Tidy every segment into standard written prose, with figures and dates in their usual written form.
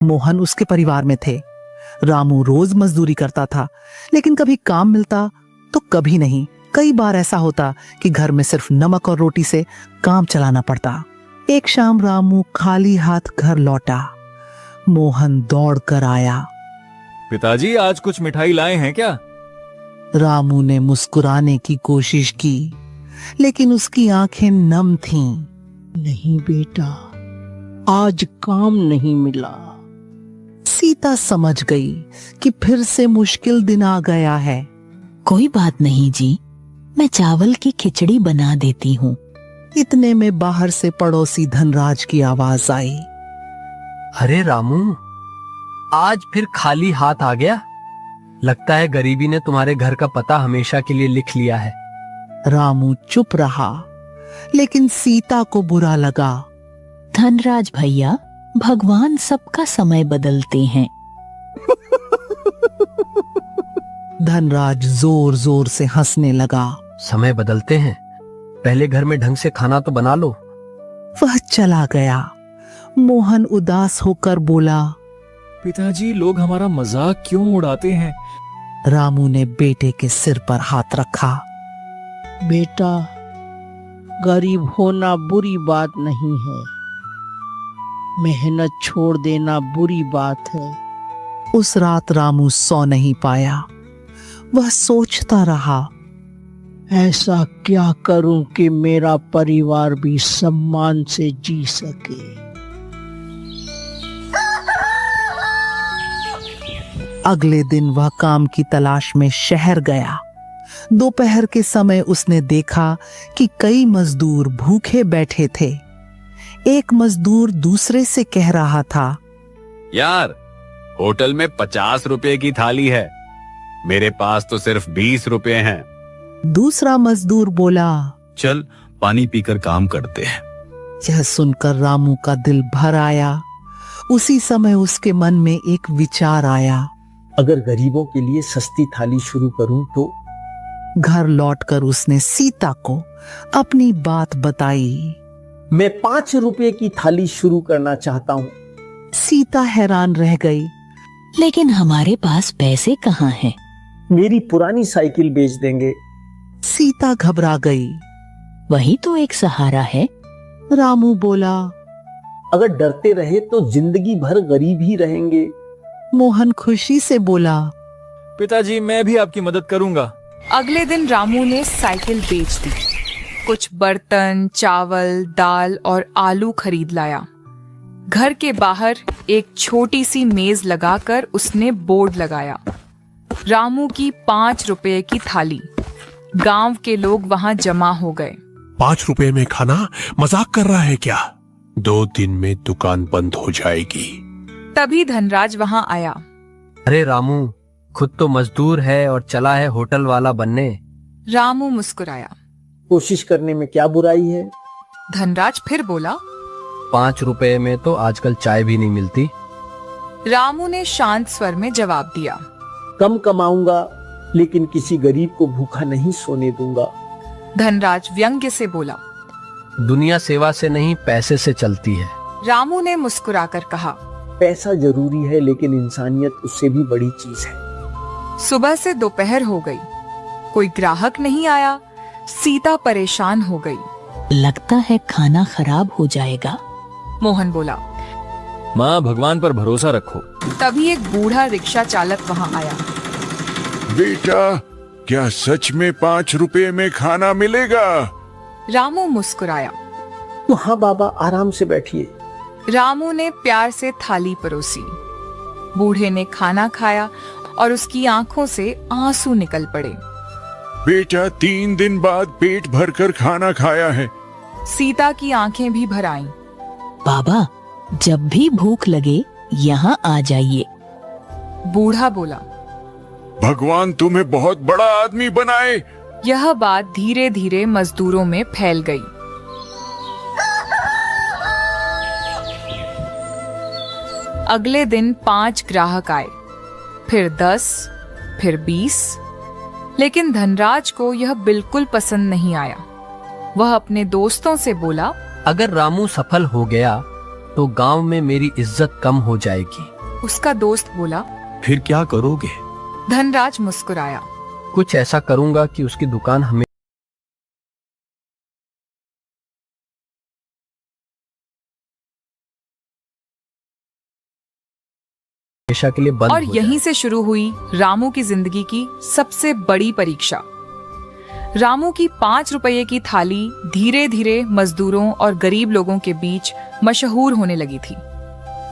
मोहन उसके परिवार में थे। रामू रोज मजदूरी करता था, लेकिन कभी काम मिलता तो कभी नहीं। कई बार ऐसा होता कि घर में सिर्फ नमक और रोटी से काम चलाना पड़ता। एक शाम रामू खाली हाथ घर लौटा। मोहन दौड़ कर आया। पिताजी, आज कुछ मिठाई लाए हैं क्या? रामू ने मुस्कुराने की कोशिश की, लेकिन उसकी आंखें नम थीं। नहीं बेटा, आज काम नहीं मिला। सीता समझ गई कि फिर से मुश्किल दिन आ गया है। कोई बात नहीं जी, मैं चावल की खिचड़ी बना देती हूँ। इतने में बाहर से पड़ोसी धनराज की आवाज आई। अरे रामू, आज फिर खाली हाथ आ गया। लगता है गरीबी ने तुम्हारे घर का पता हमेशा के लिए लिख लिया है। रामू चुप रहा, लेकिन सीता को बुरा लगा। धनराज भैया, भगवान सबका समय बदलते हैं। धनराज जोर जोर से हंसने लगा। समय बदलते हैं? पहले घर में ढंग से खाना तो बना लो। वह चला गया। मोहन उदास होकर बोला, पिताजी, लोग हमारा मजाक क्यों उड़ाते हैं? रामू ने बेटे के सिर पर हाथ रखा। बेटा, गरीब होना बुरी बात नहीं है, मेहनत छोड़ देना बुरी बात है। उस रात रामू सो नहीं पाया। वह सोचता रहा, ऐसा क्या करूं कि मेरा परिवार भी सम्मान से जी सके। अगले दिन वह काम की तलाश में शहर गया। दोपहर के समय उसने देखा कि कई मजदूर भूखे बैठे थे। एक मजदूर दूसरे से कह रहा था, यार, होटल में 50 रुपए की थाली है, मेरे पास तो सिर्फ 20 रुपए हैं। दूसरा मजदूर बोला, चल पानी पीकर काम करते हैं। यह सुनकर रामू का दिल भर आया। उसी समय उसके मन में एक विचार आया। अगर गरीबों के लिए सस्ती थाली शुरू करूं तो। घर लौटकर उसने सीता को अपनी बात बताई। मैं 5 रुपए की थाली शुरू करना चाहता हूँ। सीता हैरान रह गई। लेकिन हमारे पास पैसे कहाँ हैं? मेरी पुरानी साइकिल बेच देंगे। सीता घबरा गई। वही तो एक सहारा है। रामू बोला, अगर डरते रहे तो जिंदगी भर गरीब ही रहेंगे। मोहन खुशी से बोला, पिताजी, मैं भी आपकी मदद करूंगा। अगले दिन रामू ने साइकिल बेच दी। कुछ बर्तन, चावल, दाल और आलू खरीद लाया। घर के बाहर एक छोटी सी मेज लगाकर उसने बोर्ड लगाया, रामू की 5 रुपए की थाली। गांव के लोग वहां जमा हो गए। 5 रुपए में खाना? मजाक कर रहा है क्या? 2 दिन में दुकान बंद हो जाएगी। तभी धनराज वहां आया। अरे रामू, खुद तो मजदूर है और चला है होटल वाला बनने। रामू मुस्कुराया। कोशिश करने में क्या बुराई है? धनराज फिर बोला, 5 रुपए में तो आजकल चाय भी नहीं मिलती। रामू ने शांत स्वर में जवाब दिया, कम कमाऊंगा, लेकिन किसी गरीब को भूखा नहीं सोने दूंगा। धनराज व्यंग्य से बोला, दुनिया सेवा से नहीं, पैसे से चलती है। रामू ने मुस्कुराकर कहा, पैसा जरूरी है, लेकिन इंसानियत उससे भी बड़ी चीज है। सुबह से दोपहर हो गई, कोई ग्राहक नहीं आया। सीता परेशान हो गई। लगता है खाना खराब हो जाएगा। मोहन बोला, माँ, भगवान पर भरोसा रखो। तभी एक बूढ़ा रिक्शा चालक वहां आया। बेटा, क्या सच में 5 रुपए में खाना मिलेगा? रामू मुस्कुराया। हाँ बाबा, आराम से बैठिए। रामू ने प्यार से थाली परोसी। बूढ़े ने खाना खाया और उसकी आंखों से आंसू निकल पड़े। बेटा, 3 दिन बाद पेट भरकर खाना खाया है। सीता की आंखें भी भर आईं। बाबा, जब भी भूख लगे यहाँ आ जाइए। बूढ़ा बोला, भगवान तुम्हें बहुत बड़ा आदमी बनाए। यह बात धीरे धीरे मजदूरों में फैल गई। अगले दिन 5 ग्राहक आए, फिर 10, फिर 20, लेकिन धनराज को यह बिल्कुल पसंद नहीं आया। वह अपने दोस्तों से बोला, अगर रामू सफल हो गया तो गांव में मेरी इज्जत कम हो जाएगी। उसका दोस्त बोला। फिर क्या करोगे? धनराज मुस्कुराया। कुछ ऐसा करूंगा कि उसकी दुकान हमेशा के लिए बंद और हो यहीं जाए। से शुरू हुई रामू की जिंदगी की सबसे बड़ी परीक्षा। रामू की 5 रुपये की थाली धीरे धीरे मजदूरों और गरीब लोगों के बीच मशहूर होने लगी थी।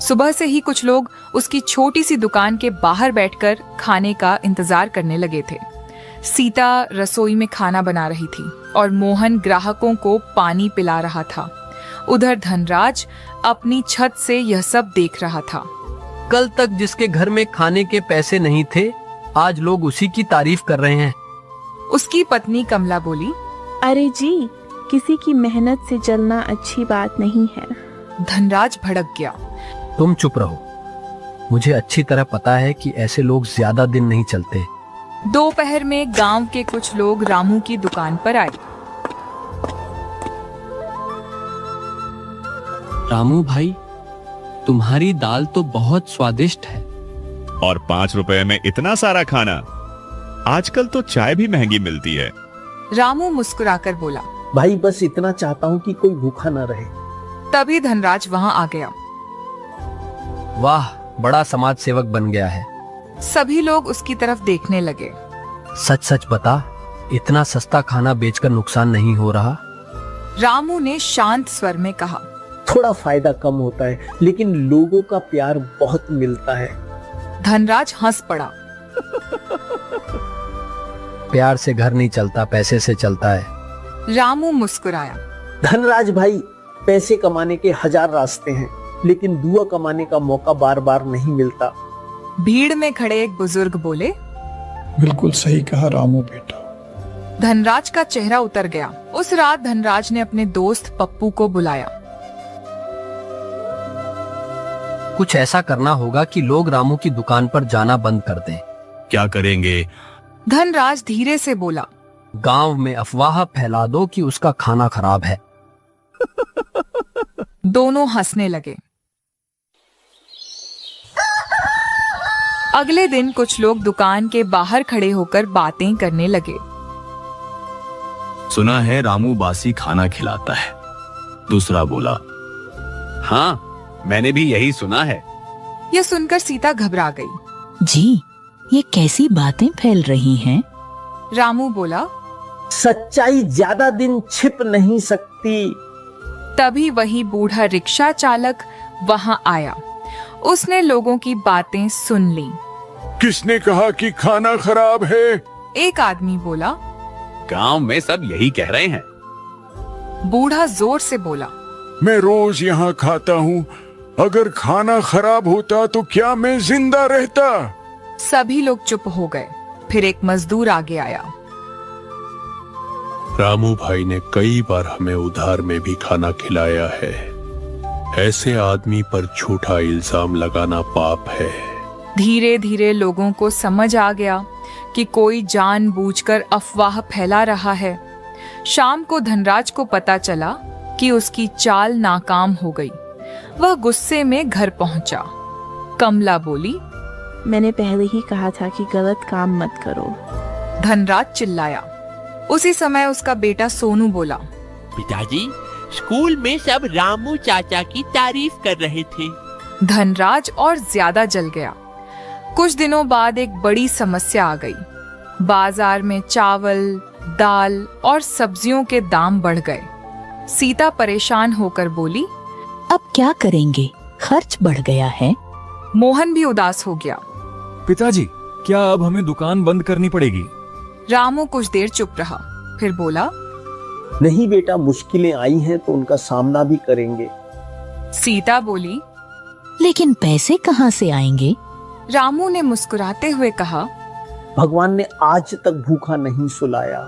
सुबह से ही कुछ लोग उसकी छोटी सी दुकान के बाहर बैठकर खाने का इंतजार करने लगे थे। सीता रसोई में खाना बना रही थी और मोहन ग्राहकों को पानी पिला रहा था। उधर धनराज अपनी छत से यह सब देख रहा था। कल तक जिसके घर में खाने के पैसे नहीं थे, आज लोग उसी की तारीफ कर रहे हैं। उसकी पत्नी कमला बोली। अरे जी, किसी की मेहनत से जलना अच्छी बात नहीं है। धनराज भड़क गया। तुम चुप रहो, मुझे अच्छी तरह पता है कि ऐसे लोग ज्यादा दिन नहीं चलते। दोपहर में गांव के कुछ लोग रामू की दुकान पर आए। रामू भाई, तुम्हारी दाल तो बहुत स्वादिष्ट है। और 5 रुपए में इतना सारा खाना? आजकल तो चाय भी महंगी मिलती है। रामू मुस्कुराकर बोला। भाई बस इतना चाहता हूँ कि कोई भूखा न रहे। तभी धनराज वहां आ गया। वाह, बड़ा समाज सेवक बन गया है। सभी लोग उसकी तरफ देखने लगे। सच सच बता, इतना सस्ता खाना बेचकर नुकसान नहीं हो रहा? रामू ने शांत स्वर में कहा। थोड़ा फायदा कम होता है, लेकिन लोगों का प्यार बहुत मिलता है। धनराज हंस पड़ा। प्यार से घर नहीं चलता, पैसे से चलता है। रामू मुस्कुराया। धनराज भाई, पैसे कमाने के 1000 रास्ते हैं, लेकिन दुआ कमाने का मौका बार बार नहीं मिलता। भीड़ में खड़े एक बुजुर्ग बोले। बिल्कुल सही कहा रामू बेटा। धनराज का चेहरा उतर गया। उस रात धनराज ने अपने दोस्त पप्पू को बुलाया। कुछ ऐसा करना होगा कि लोग रामू की दुकान पर जाना बंद कर दें। क्या करेंगे? धनराज धीरे से बोला। गांव में अफवाह फैला दो कि उसका खाना खराब है। दोनों हंसने लगे। अगले दिन कुछ लोग दुकान के बाहर खड़े होकर बातें करने लगे। सुना है रामू बासी खाना खिलाता है। दूसरा बोला। हाँ, मैंने भी यही सुना है। यह सुनकर सीता घबरा गई। जी, ये कैसी बातें फैल रही हैं? रामू बोला। सच्चाई ज्यादा दिन छिप नहीं सकती। तभी वही बूढ़ा रिक्शा चालक वहां आया। उसने लोगों की बातें सुन ली। किसने कहा कि खाना खराब है? एक आदमी बोला। गांव में सब यही कह रहे हैं। बूढ़ा जोर से बोला। मैं रोज यहाँ खाता हूँ। अगर खाना खराब होता तो क्या मैं जिंदा रहता? सभी लोग चुप हो गए। फिर एक मजदूर आगे आया। रामू भाई ने कई बार हमें उधार में भी खाना खिलाया है। ऐसे आदमी पर झूठा इल्जाम लगाना पाप है। धीरे धीरे लोगों को समझ आ गया कि कोई जानबूझकर अफवाह फैला रहा है। शाम को धनराज को पता चला कि उसकी चाल नाकाम हो गई। वह गुस्से में घर पहुंचा। कमला बोली। मैंने पहले ही कहा था कि गलत काम मत करो। धनराज चिल्लाया। उसी समय उसका बेटा सोनू बोला। पिताजी, स्कूल में सब रामू चाचा की तारीफ कर रहे थे। धनराज और ज्यादा जल गया। कुछ दिनों बाद एक बड़ी समस्या आ गई। बाजार में चावल, दाल और सब्जियों के दाम बढ़ गए। सीता परेशान होकर बोली। अब क्या करेंगे? खर्च बढ़ गया है। मोहन भी उदास हो गया। पिताजी, क्या अब हमें दुकान बंद करनी पड़ेगी? रामू कुछ देर चुप रहा, फिर बोला। नहीं बेटा, मुश्किलें आई हैं तो उनका सामना भी करेंगे। सीता बोली। लेकिन पैसे कहाँ से आएंगे? रामू ने मुस्कुराते हुए कहा। भगवान ने आज तक भूखा नहीं सुलाया,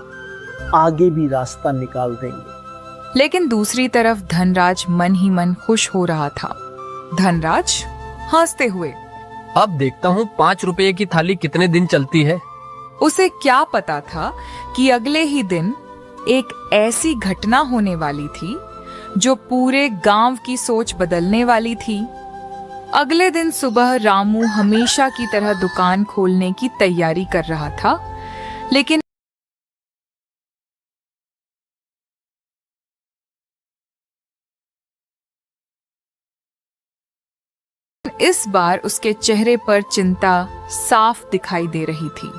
आगे भी रास्ता निकाल देंगे। लेकिन दूसरी तरफ धनराज मन ही मन खुश हो रहा था। धनराज हंसते हुए। अब देखता हूँ 5 रुपये की थाली कितने दिन चलती है। उसे क्या पता था कि अगले ही दिन एक ऐसी घटना होने वाली थी जो पूरे गांव की सोच बदलने वाली थी। अगले दिन सुबह रामू हमेशा की तरह दुकान खोलने की तैयारी कर रहा था, लेकिन इस बार उसके चेहरे पर चिंता साफ दिखाई दे रही थी।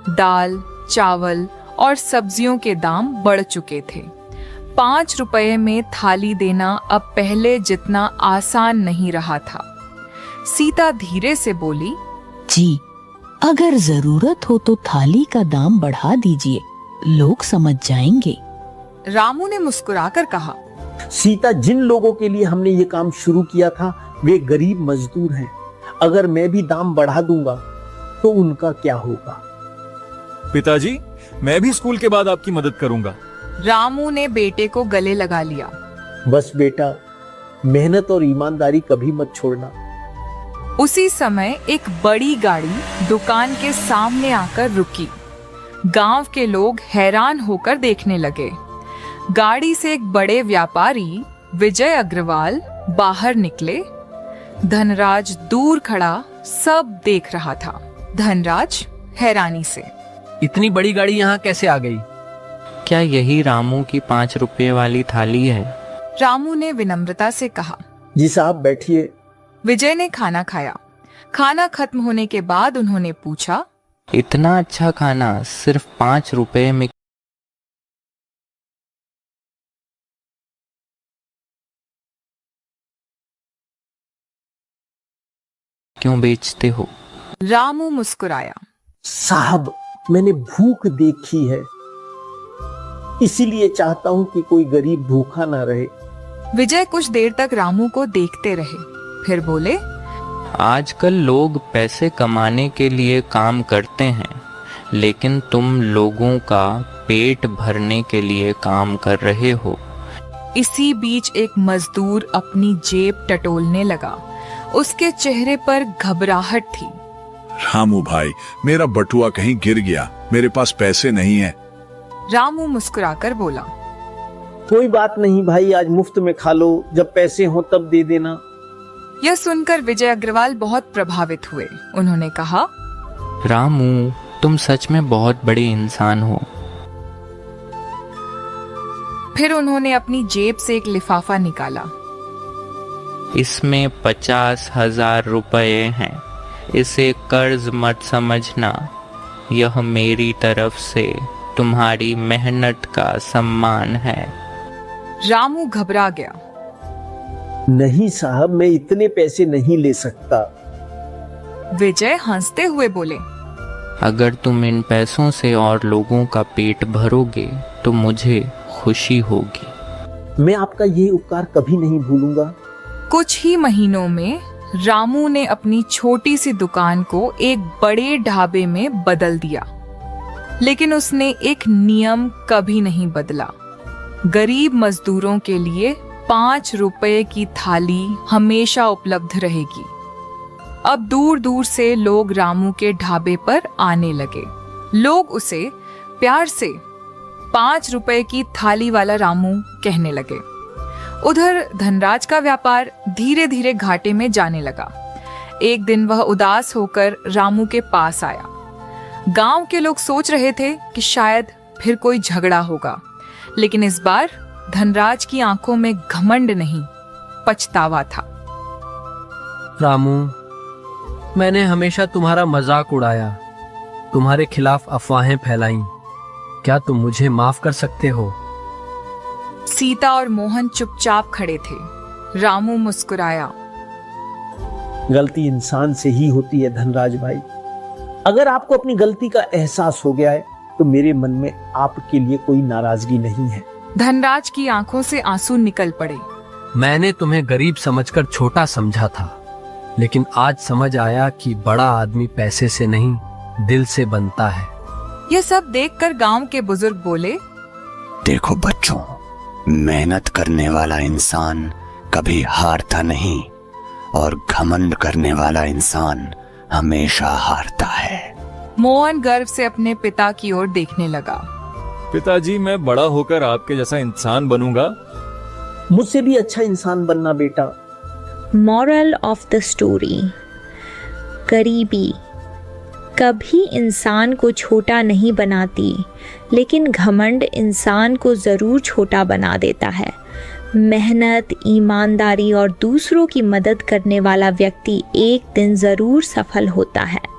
दाल, चावल और सब्जियों के दाम बढ़ चुके थे। 5 रुपए में थाली देना अब पहले जितना आसान नहीं रहा था। सीता धीरे से बोली, जी, अगर जरूरत हो तो थाली का दाम बढ़ा दीजिए, लोग समझ जाएंगे। रामू ने मुस्कुराकर कहा, सीता, जिन लोगों के लिए हमने ये काम शुरू किया था वे गरीब मजदूर हैं। अगर मैं भी दाम बढ़ा दूंगा तो उनका क्या होगा? पिताजी, मैं भी स्कूल के बाद आपकी मदद करूंगा। रामू ने बेटे को गले लगा लिया। बस बेटा, मेहनत और ईमानदारी कभी मत छोड़ना। उसी समय एक बड़ी गाड़ी दुकान के सामने आकर रुकी। गांव के लोग हैरान होकर देखने लगे। गाड़ी से एक बड़े व्यापारी विजय अग्रवाल बाहर निकले। धनराज दूर खड़ा सब देख रहा था। धनराज हैरानी से, इतनी बड़ी गाड़ी यहाँ कैसे आ गई? क्या यही रामू की 5 रुपए वाली थाली है? रामू ने विनम्रता से कहा। जी साहब, बैठिए। विजय ने खाना खाया। खाना खत्म होने के बाद उन्होंने पूछा, इतना अच्छा खाना सिर्फ 5 रुपए में क्यों बेचते हो? रामू मुस्कुराया। साहब, मैंने भूख देखी है, इसीलिए चाहता हूं कि कोई गरीब भूखा ना रहे। विजय कुछ देर तक रामू को देखते रहे, फिर बोले, आजकल लोग पैसे कमाने के लिए काम करते हैं, लेकिन तुम लोगों का पेट भरने के लिए काम कर रहे हो। इसी बीच एक मजदूर अपनी जेब टटोलने लगा। उसके चेहरे पर घबराहट थी। रामू भाई, मेरा बटुआ कहीं गिर गया, मेरे पास पैसे नहीं है। रामू मुस्कुराकर बोला, कोई बात नहीं भाई, आज मुफ्त में खा लो, जब पैसे हो तब दे देना। यह सुनकर विजय अग्रवाल बहुत प्रभावित हुए। उन्होंने कहा, रामू, तुम सच में बहुत बड़े इंसान हो। फिर उन्होंने अपनी जेब से एक लिफाफा निकाला। इसमें 50,000 रुपए हैं। इसे कर्ज मत समझना, यह मेरी तरफ से तुम्हारी मेहनत का सम्मान है। रामू घबरा गया। नहीं साहब, मैं इतने पैसे नहीं ले सकता। विजय हंसते हुए बोले, अगर तुम इन पैसों से और लोगों का पेट भरोगे तो मुझे खुशी होगी। मैं आपका ये उपकार कभी नहीं भूलूंगा। कुछ ही महीनों में रामू ने अपनी छोटी सी दुकान को एक बड़े ढाबे में बदल दिया, लेकिन उसने एक नियम कभी नहीं बदला। गरीब मजदूरों के लिए 5 रुपए की थाली हमेशा उपलब्ध रहेगी। अब दूर दूर से लोग रामू के ढाबे पर आने लगे। लोग उसे प्यार से 5 रुपए की थाली वाला रामू कहने लगे। उधर धनराज का व्यापार धीरे धीरे घाटे में जाने लगा। एक दिन वह उदास होकर रामू के पास आया। गांव के लोग सोच रहे थे कि शायद फिर कोई झगड़ा होगा, लेकिन इस बार धनराज की आंखों में घमंड नहीं, पछतावा था। रामू, मैंने हमेशा तुम्हारा मजाक उड़ाया, तुम्हारे खिलाफ अफवाहें फैलाई। क्या तुम मुझे माफ कर सकते हो? सीता और मोहन चुपचाप खड़े थे। रामू मुस्कुराया। गलती इंसान से ही होती है धनराज भाई। अगर आपको अपनी गलती का एहसास हो गया है तो मेरे मन में आपके लिए कोई नाराजगी नहीं है। धनराज की आंखों से आंसू निकल पड़े। मैंने तुम्हें गरीब समझकर छोटा समझा था, लेकिन आज समझ आया कि बड़ा आदमी पैसे से नहीं, दिल से बनता है। यह सब देखकर गांव के बुजुर्ग बोले, देखो बच्चों, मेहनत करने वाला इंसान कभी हारता नहीं और घमंड करने वाला इंसान हमेशा हारता है। मोहन गर्व से अपने पिता की ओर देखने लगा। पिताजी, मैं बड़ा होकर आपके जैसा इंसान बनूंगा। मुझसे भी अच्छा इंसान बनना बेटा। मॉरल ऑफ द स्टोरी, गरीबी कभी इंसान को छोटा नहीं बनाती, लेकिन घमंड इंसान को ज़रूर छोटा बना देता है। मेहनत, ईमानदारी और दूसरों की मदद करने वाला व्यक्ति एक दिन ज़रूर सफल होता है।